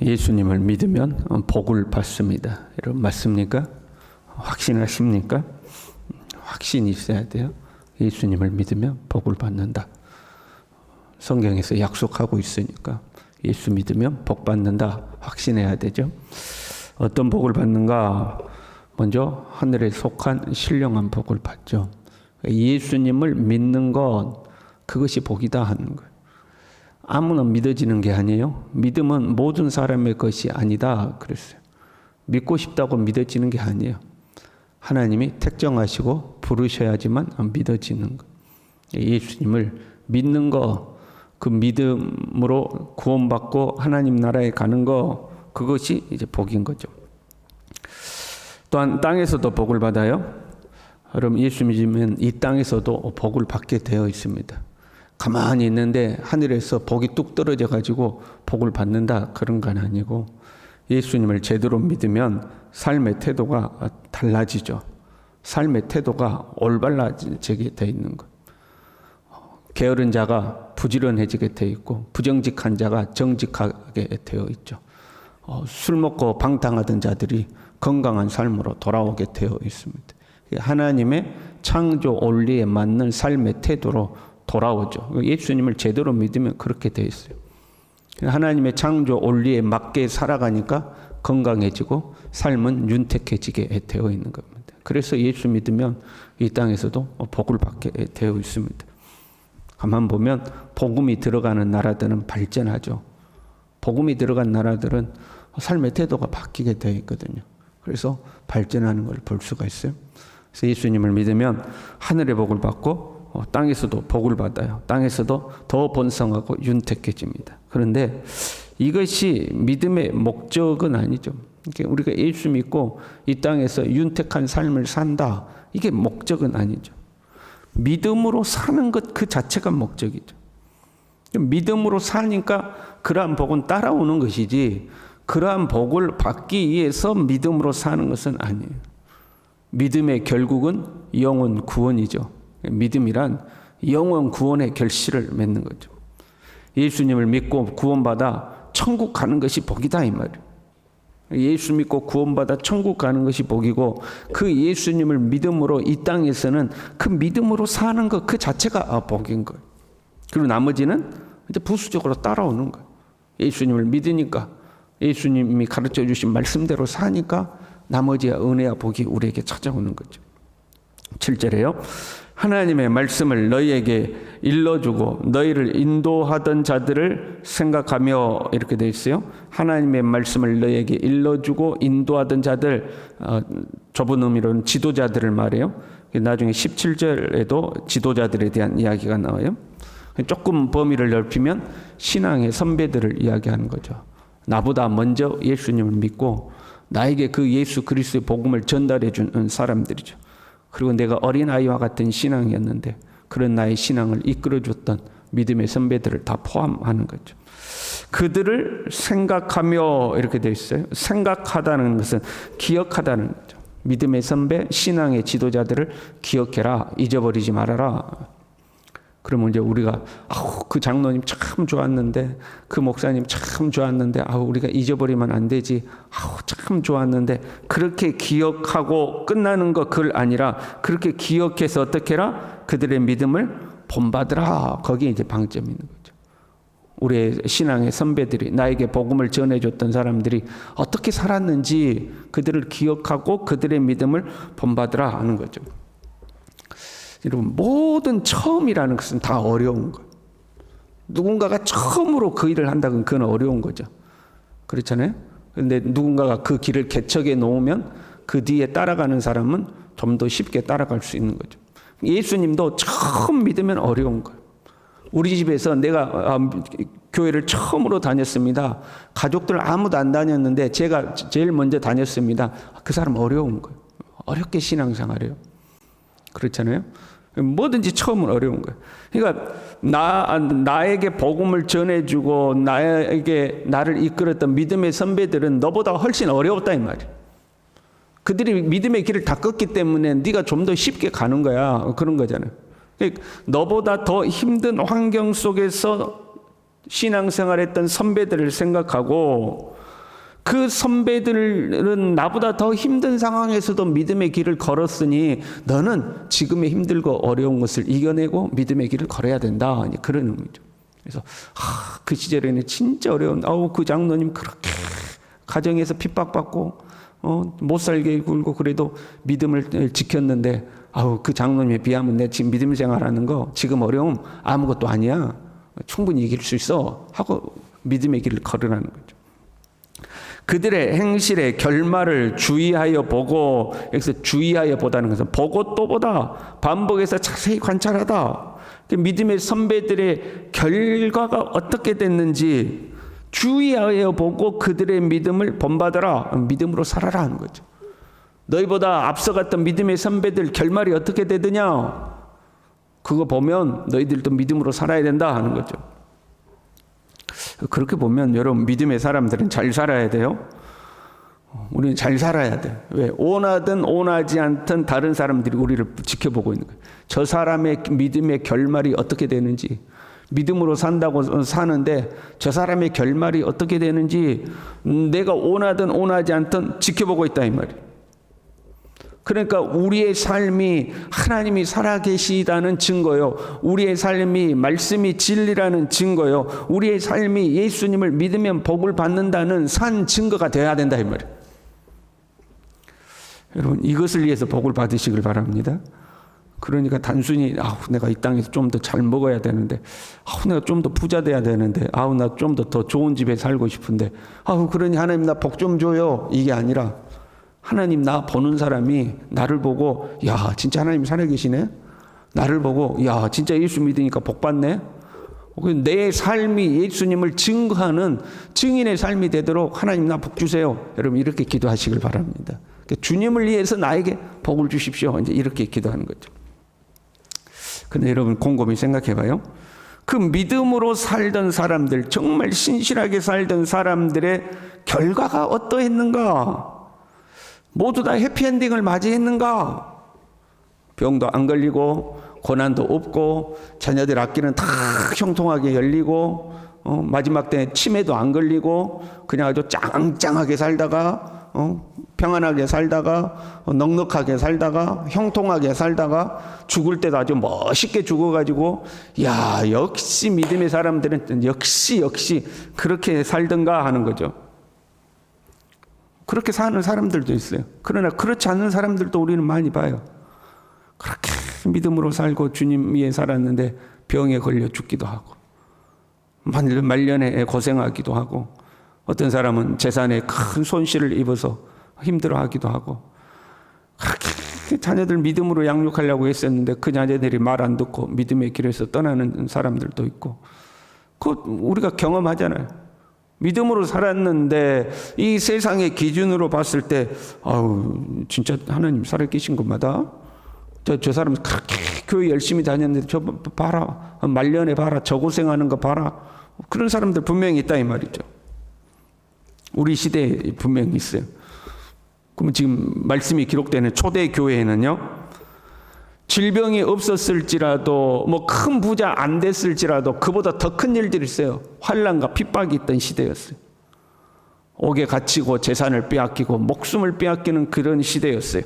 예수님을 믿으면 복을 받습니다. 여러분 맞습니까? 확신하십니까? 확신이 있어야 돼요. 예수님을 믿으면 복을 받는다. 성경에서 약속하고 있으니까 예수 믿으면 복 받는다 확신해야 되죠. 어떤 복을 받는가? 먼저 하늘에 속한 신령한 복을 받죠. 예수님을 믿는 것, 그것이 복이다 하는 거예요. 아무나 믿어지는 게 아니에요. 믿음은 모든 사람의 것이 아니다 그랬어요. 믿고 싶다고 믿어지는 게 아니에요. 하나님이 택정하시고 부르셔야지만 믿어지는 거예요. 예수님을 믿는 거, 그 믿음으로 구원받고 하나님 나라에 가는 거, 그것이 이제 복인 거죠. 또한 땅에서도 복을 받아요. 여러분 예수 믿으면 이 땅에서도 복을 받게 되어 있습니다. 가만히 있는데 하늘에서 복이 뚝 떨어져 가지고 복을 받는다 그런 건 아니고, 예수님을 제대로 믿으면 삶의 태도가 달라지죠. 삶의 태도가 올바라지게 되어 있는 것. 게으른 자가 부지런해지게 되어 있고 부정직한 자가 정직하게 되어 있죠. 술 먹고 방탕하던 자들이 건강한 삶으로 돌아오게 되어 있습니다. 하나님의 창조 원리에 맞는 삶의 태도로 돌아오죠. 예수님을 제대로 믿으면 그렇게 되어 있어요. 하나님의 창조 원리에 맞게 살아가니까 건강해지고 삶은 윤택해지게 되어 있는 겁니다. 그래서 예수 믿으면 이 땅에서도 복을 받게 되어 있습니다. 가만 보면 복음이 들어가는 나라들은 발전하죠. 복음이 들어간 나라들은 삶의 태도가 바뀌게 되어 있거든요. 그래서 발전하는 걸 볼 수가 있어요. 그래서 예수님을 믿으면 하늘의 복을 받고 땅에서도 복을 받아요. 땅에서도 더 번성하고 윤택해집니다. 그런데 이것이 믿음의 목적은 아니죠. 우리가 예수 믿고 이 땅에서 윤택한 삶을 산다, 이게 목적은 아니죠. 믿음으로 사는 것 그 자체가 목적이죠. 믿음으로 사니까 그러한 복은 따라오는 것이지, 그러한 복을 받기 위해서 믿음으로 사는 것은 아니에요. 믿음의 결국은 영혼 구원이죠. 믿음이란 영혼 구원의 결실을 맺는 거죠. 예수님을 믿고 구원받아 천국 가는 것이 복이다 이 말이에요. 예수 믿고 구원받아 천국 가는 것이 복이고, 그 예수님을 믿음으로 이 땅에서는 그 믿음으로 사는 것 그 자체가 복인 거예요. 그리고 나머지는 이제 부수적으로 따라오는 거예요. 예수님을 믿으니까, 예수님이 가르쳐 주신 말씀대로 사니까 나머지의 은혜와 복이 우리에게 찾아오는 거죠. 7절에요. 하나님의 말씀을 너희에게 일러주고 너희를 인도하던 자들을 생각하며, 이렇게 되어 있어요. 하나님의 말씀을 너희에게 일러주고 인도하던 자들, 좁은 의미로는 지도자들을 말해요. 나중에 17절에도 지도자들에 대한 이야기가 나와요. 조금 범위를 넓히면 신앙의 선배들을 이야기하는 거죠. 나보다 먼저 예수님을 믿고 나에게 그 예수 그리스도의 복음을 전달해 준 사람들이죠. 그리고 내가 어린아이와 같은 신앙이었는데 그런 나의 신앙을 이끌어줬던 믿음의 선배들을 다 포함하는 거죠. 그들을 생각하며, 이렇게 되어 있어요. 생각하다는 것은 기억하다는 거죠. 믿음의 선배, 신앙의 지도자들을 기억해라, 잊어버리지 말아라. 그러면 이제 우리가 그 장로님 참 좋았는데, 그 목사님 참 좋았는데, 우리가 잊어버리면 안 되지. 참 좋았는데, 그렇게 기억하고 끝나는 거 그걸 아니라, 그렇게 기억해서 어떻게 해라? 그들의 믿음을 본받으라. 거기에 이제 방점이 있는 거죠. 우리의 신앙의 선배들이, 나에게 복음을 전해줬던 사람들이 어떻게 살았는지 그들을 기억하고 그들의 믿음을 본받으라 하는 거죠. 여러분, 모든 처음이라는 것은 다 어려운 거예요. 누군가가 처음으로 그 일을 한다면 그건 어려운 거죠. 그렇잖아요. 그런데 누군가가 그 길을 개척해 놓으면 그 뒤에 따라가는 사람은 좀 더 쉽게 따라갈 수 있는 거죠. 예수님도 처음 믿으면 어려운 거예요. 우리 집에서 내가 교회를 처음으로 다녔습니다. 가족들 아무도 안 다녔는데 제가 제일 먼저 다녔습니다. 그 사람 어려운 거예요. 어렵게 신앙생활해요. 그렇잖아요. 뭐든지 처음은 어려운 거예요. 그러니까 나에게 복음을 전해주고 나를 이끌었던 믿음의 선배들은 너보다 훨씬 어려웠다 이 말이에요. 그들이 믿음의 길을 다 껐기 때문에 네가 좀 더 쉽게 가는 거야. 그런 거잖아요. 그러니까 너보다 더 힘든 환경 속에서 신앙생활했던 선배들을 생각하고 그 선배들은 나보다 더 힘든 상황에서도 믿음의 길을 걸었으니 너는 지금의 힘들고 어려운 것을 이겨내고 믿음의 길을 걸어야 된다. 그런 의미죠. 그래서 그 시절에는 진짜 어려운 그 장로님 그렇게 가정에서 핍박받고 못 살게 굴고 그래도 믿음을 지켰는데 그 장로님에 비하면 내 지금 믿음 생활하는 거 지금 어려움 아무것도 아니야. 충분히 이길 수 있어 하고 믿음의 길을 걸으라는 거죠. 그들의 행실의 결말을 주의하여 보고, 여기서 주의하여 보다는 것은 보고 또 보다, 반복해서 자세히 관찰하다. 믿음의 선배들의 결과가 어떻게 됐는지 주의하여 보고 그들의 믿음을 본받아라. 믿음으로 살아라 하는 거죠. 너희보다 앞서갔던 믿음의 선배들 결말이 어떻게 되느냐, 그거 보면 너희들도 믿음으로 살아야 된다 하는 거죠. 그렇게 보면 여러분, 믿음의 사람들은 잘 살아야 돼요. 우리는 잘 살아야 돼요. 왜? 원하든 원하지 않든 다른 사람들이 우리를 지켜보고 있는 거예요. 저 사람의 믿음의 결말이 어떻게 되는지, 믿음으로 산다고 사는데 저 사람의 결말이 어떻게 되는지 내가 원하든 원하지 않든 지켜보고 있다 이 말이에요. 그러니까 우리의 삶이 하나님이 살아계시다는 증거요, 우리의 삶이 말씀이 진리라는 증거요, 우리의 삶이 예수님을 믿으면 복을 받는다는 산 증거가 되어야 된다 이 말이에요. 여러분, 이것을 위해서 복을 받으시길 바랍니다. 그러니까 단순히 내가 이 땅에서 좀 더 잘 먹어야 되는데, 내가 좀 더 부자 돼야 되는데, 나 좀 더 좋은 집에 살고 싶은데, 그러니 하나님 나 복 좀 줘요, 이게 아니라 하나님 나 보는 사람이 나를 보고 진짜 하나님 살아계시네, 나를 보고 진짜 예수 믿으니까 복 받네, 내 삶이 예수님을 증거하는 증인의 삶이 되도록 하나님 나 복 주세요. 여러분, 이렇게 기도하시길 바랍니다. 주님을 위해서 나에게 복을 주십시오, 이제 이렇게 기도하는 거죠. 근데 여러분, 곰곰이 생각해 봐요. 그 믿음으로 살던 사람들, 정말 신실하게 살던 사람들의 결과가 어떠했는가? 모두 다 해피엔딩을 맞이했는가? 병도 안 걸리고 고난도 없고 자녀들 앞길은 다 형통하게 열리고 마지막 때 치매도 안 걸리고 그냥 아주 짱짱하게 살다가 평안하게 살다가 넉넉하게 살다가 형통하게 살다가 죽을 때도 아주 멋있게 죽어가지고 역시 믿음의 사람들은 역시 그렇게 살던가 하는 거죠. 그렇게 사는 사람들도 있어요. 그러나 그렇지 않는 사람들도 우리는 많이 봐요. 그렇게 믿음으로 살고 주님 위에 살았는데 병에 걸려 죽기도 하고 말년에 고생하기도 하고, 어떤 사람은 재산에 큰 손실을 입어서 힘들어하기도 하고, 그렇게 자녀들 믿음으로 양육하려고 했었는데 그 자녀들이 말 안 듣고 믿음의 길에서 떠나는 사람들도 있고, 그거 우리가 경험하잖아요. 믿음으로 살았는데 이 세상의 기준으로 봤을 때 진짜 하나님 살아계신 것마다 저 사람 그렇게 교회 열심히 다녔는데 저 봐라, 말년에 봐라, 저 고생하는 거 봐라, 그런 사람들 분명히 있다 이 말이죠. 우리 시대에 분명히 있어요. 그러면 지금 말씀이 기록되는 초대 교회에는요, 질병이 없었을지라도 큰 부자 안 됐을지라도 그보다 더 큰 일들이 있어요. 환난과 핍박이 있던 시대였어요. 옥에 갇히고 재산을 빼앗기고 목숨을 빼앗기는 그런 시대였어요.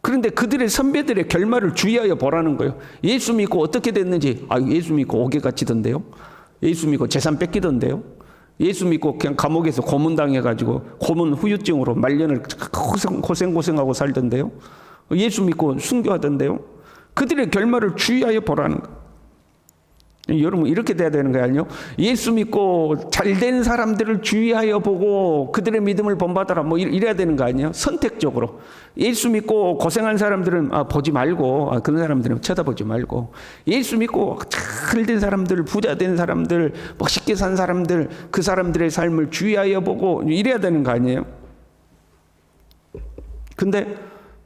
그런데 그들의 선배들의 결말을 주의하여 보라는 거예요. 예수 믿고 어떻게 됐는지, 예수 믿고 옥에 갇히던데요, 예수 믿고 재산 뺏기던데요, 예수 믿고 그냥 감옥에서 고문당해가지고 고문 후유증으로 말년을 고생하고 살던데요, 예수 믿고 순교하던데요. 그들의 결말을 주의하여 보라는 거예요. 여러분, 이렇게 돼야 되는 거 아니에요? 예수 믿고 잘된 사람들을 주의하여 보고 그들의 믿음을 본받아라, 이래야 되는 거 아니에요? 선택적으로. 예수 믿고 고생한 사람들은 보지 말고, 그런 사람들은 쳐다보지 말고, 예수 믿고 잘된 사람들, 부자 된 사람들, 멋있게 산 사람들, 그 사람들의 삶을 주의하여 보고 이래야 되는 거 아니에요? 근데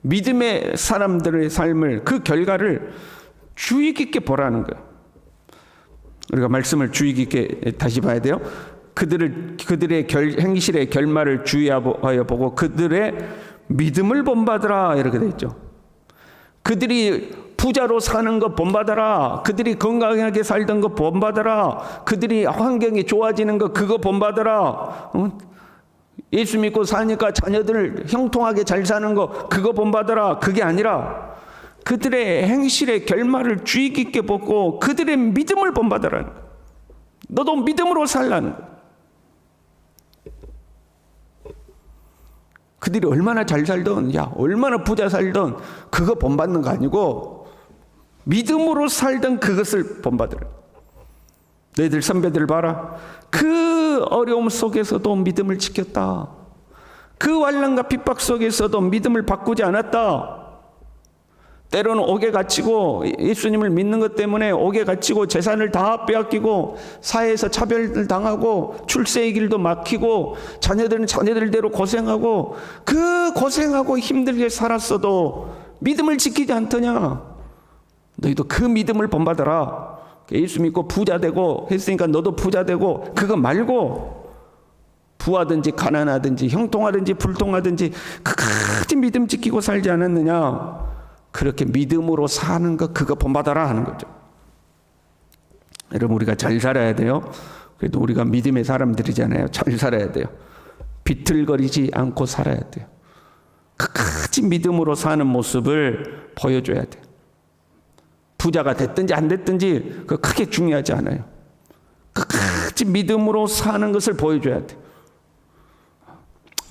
믿음의 사람들의 삶을, 그 결과를 주의 깊게 보라는 거예요. 우리가 말씀을 주의 깊게 다시 봐야 돼요. 그들의 행실의 결말을 주의하여 보고 그들의 믿음을 본받으라, 이렇게 돼 있죠. 그들이 부자로 사는 거 본받아라. 그들이 건강하게 살던 거 본받아라. 그들이 환경이 좋아지는 거 그거 본받아라. 예수 믿고 사니까 자녀들 형통하게 잘 사는 거 그거 본받아라. 그게 아니라 그들의 행실의 결말을 주의 깊게 보고 그들의 믿음을 본받아라는 거예요. 너도 믿음으로 살라는 거예요. 그들이 얼마나 잘 살던, 얼마나 부자 살던 그거 본받는 거 아니고 믿음으로 살던 그것을 본받으라. 너희들 선배들 봐라. 그 어려움 속에서도 믿음을 지켰다. 그 환난과 핍박 속에서도 믿음을 바꾸지 않았다. 때로는 옥에 갇히고 예수님을 믿는 것 때문에 옥에 갇히고 재산을 다 빼앗기고 사회에서 차별을 당하고 출세의 길도 막히고 자녀들은 자녀들대로 고생하고 그 고생하고 힘들게 살았어도 믿음을 지키지 않더냐. 너희도 그 믿음을 본받아라. 예수 믿고 부자 되고 했으니까 너도 부자 되고 그거 말고 부하든지 가난하든지 형통하든지 불통하든지 끝까지 믿음 지키고 살지 않았느냐. 그렇게 믿음으로 사는 거 그거 본받아라 하는 거죠. 여러분 우리가 잘 살아야 돼요. 그래도 우리가 믿음의 사람들이잖아요. 잘 살아야 돼요. 비틀거리지 않고 살아야 돼요. 끝까지 믿음으로 사는 모습을 보여줘야 돼요. 부자가 됐든지 안 됐든지 그 크게 중요하지 않아요. 끝까지 믿음으로 사는 것을 보여줘야 돼요.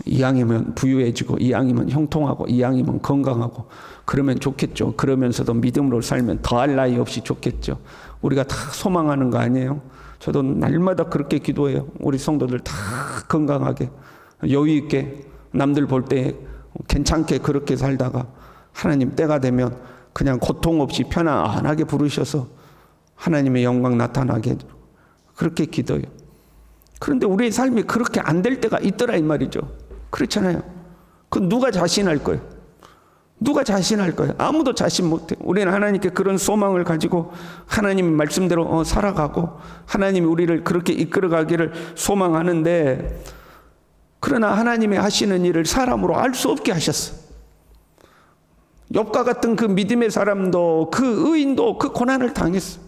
이왕이면 부유해지고 이왕이면 형통하고 이왕이면 건강하고 그러면 좋겠죠. 그러면서도 믿음으로 살면 더할 나위 없이 좋겠죠. 우리가 다 소망하는 거 아니에요? 저도 날마다 그렇게 기도해요. 우리 성도들 다 건강하게 여유 있게 남들 볼 때 괜찮게 그렇게 살다가 하나님 때가 되면 그냥 고통 없이 편안하게 부르셔서 하나님의 영광 나타나게 그렇게 기도해요. 그런데 우리의 삶이 그렇게 안 될 때가 있더라 이 말이죠. 그렇잖아요. 그 누가 자신할 거예요? 누가 자신할 거예요? 아무도 자신 못해. 우리는 하나님께 그런 소망을 가지고 하나님 말씀대로 살아가고 하나님이 우리를 그렇게 이끌어가기를 소망하는데 그러나 하나님이 하시는 일을 사람으로 알 수 없게 하셨어. 욥과 같은 그 믿음의 사람도 그 의인도 그 고난을 당했어.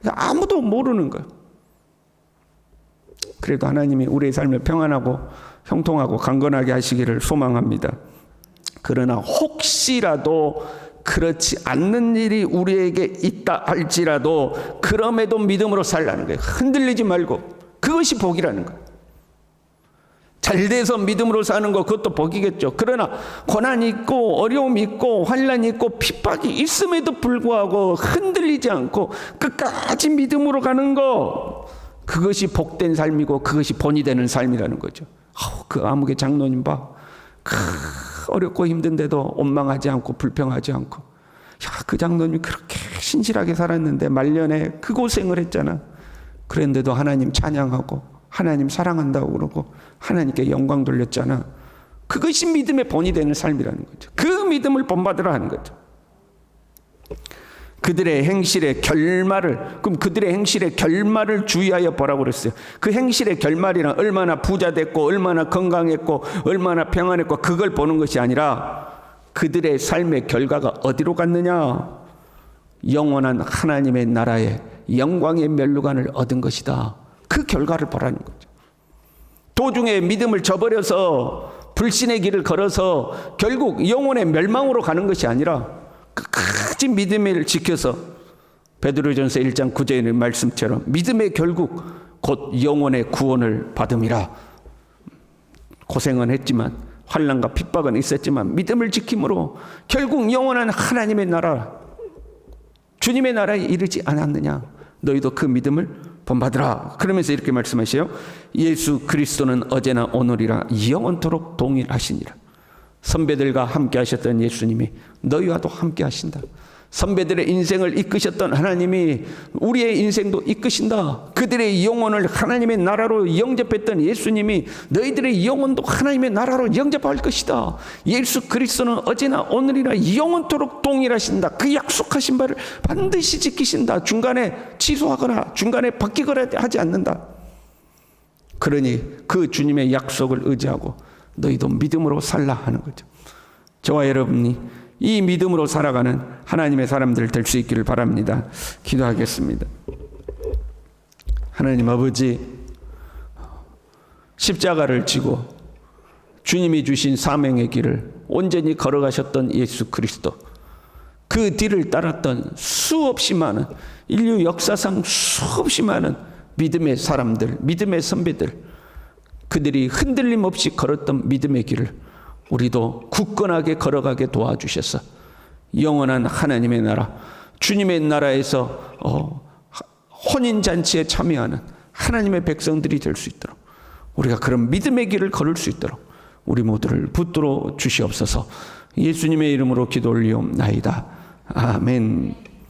아무도 모르는 거예요. 그래도 하나님이 우리의 삶을 평안하고 형통하고 강건하게 하시기를 소망합니다. 그러나 혹시라도 그렇지 않는 일이 우리에게 있다 할지라도 그럼에도 믿음으로 살라는 거예요. 흔들리지 말고 그것이 복이라는 거예요. 잘 돼서 믿음으로 사는 거 그것도 복이겠죠. 그러나 고난이 있고 어려움이 있고 환난이 있고 핍박이 있음에도 불구하고 흔들리지 않고 끝까지 믿음으로 가는 거 그것이 복된 삶이고 그것이 본이 되는 삶이라는 거죠. 그 암흑의 장로님 봐. 어렵고 힘든데도 원망하지 않고 불평하지 않고 그 장로님이 그렇게 신실하게 살았는데 말년에 그 고생을 했잖아. 그런데도 하나님 찬양하고 하나님 사랑한다고 그러고 하나님께 영광 돌렸잖아. 그것이 믿음의 본이 되는 삶이라는 거죠. 그 믿음을 본받으라 하는 거죠. 그들의 행실의 결말을, 그럼 그들의 행실의 결말을 주의하여 보라고 그랬어요. 그 행실의 결말이란 얼마나 부자 됐고 얼마나 건강했고 얼마나 평안했고 그걸 보는 것이 아니라 그들의 삶의 결과가 어디로 갔느냐. 영원한 하나님의 나라에 영광의 멸류관을 얻은 것이다. 그 결과를 보라는 거죠. 도중에 믿음을 저버려서 불신의 길을 걸어서 결국 영혼의 멸망으로 가는 것이 아니라 끝까지 믿음을 지켜서 베드로전서 1장 9절의 말씀처럼 믿음의 결국 곧 영혼의 구원을 받음이라. 고생은 했지만 환난과 핍박은 있었지만 믿음을 지킴으로 결국 영원한 하나님의 나라 주님의 나라에 이르지 않았느냐. 너희도 그 믿음을 본받으라. 그러면서 이렇게 말씀하셔요. 예수 그리스도는 어제나 오늘이라 영원토록 동일하시니라. 선배들과 함께 하셨던 예수님이 너희와도 함께 하신다. 선배들의 인생을 이끄셨던 하나님이 우리의 인생도 이끄신다. 그들의 영혼을 하나님의 나라로 영접했던 예수님이 너희들의 영혼도 하나님의 나라로 영접할 것이다. 예수 그리스도는 어제나 오늘이나 영원토록 동일하신다. 그 약속하신 바를 반드시 지키신다. 중간에 취소하거나 중간에 바뀌거나 하지 않는다. 그러니 그 주님의 약속을 의지하고 너희도 믿음으로 살라 하는 거죠. 저와 여러분이 이 믿음으로 살아가는 하나님의 사람들 될 수 있기를 바랍니다. 기도하겠습니다. 하나님 아버지, 십자가를 지고 주님이 주신 사명의 길을 온전히 걸어가셨던 예수 그리스도, 그 뒤를 따랐던 수없이 많은, 인류 역사상 수없이 많은 믿음의 사람들, 믿음의 선배들, 그들이 흔들림 없이 걸었던 믿음의 길을 우리도 굳건하게 걸어가게 도와주셔서 영원한 하나님의 나라, 주님의 나라에서 혼인잔치에 참여하는 하나님의 백성들이 될 수 있도록, 우리가 그런 믿음의 길을 걸을 수 있도록 우리 모두를 붙들어 주시옵소서. 예수님의 이름으로 기도 올리옵나이다. 아멘.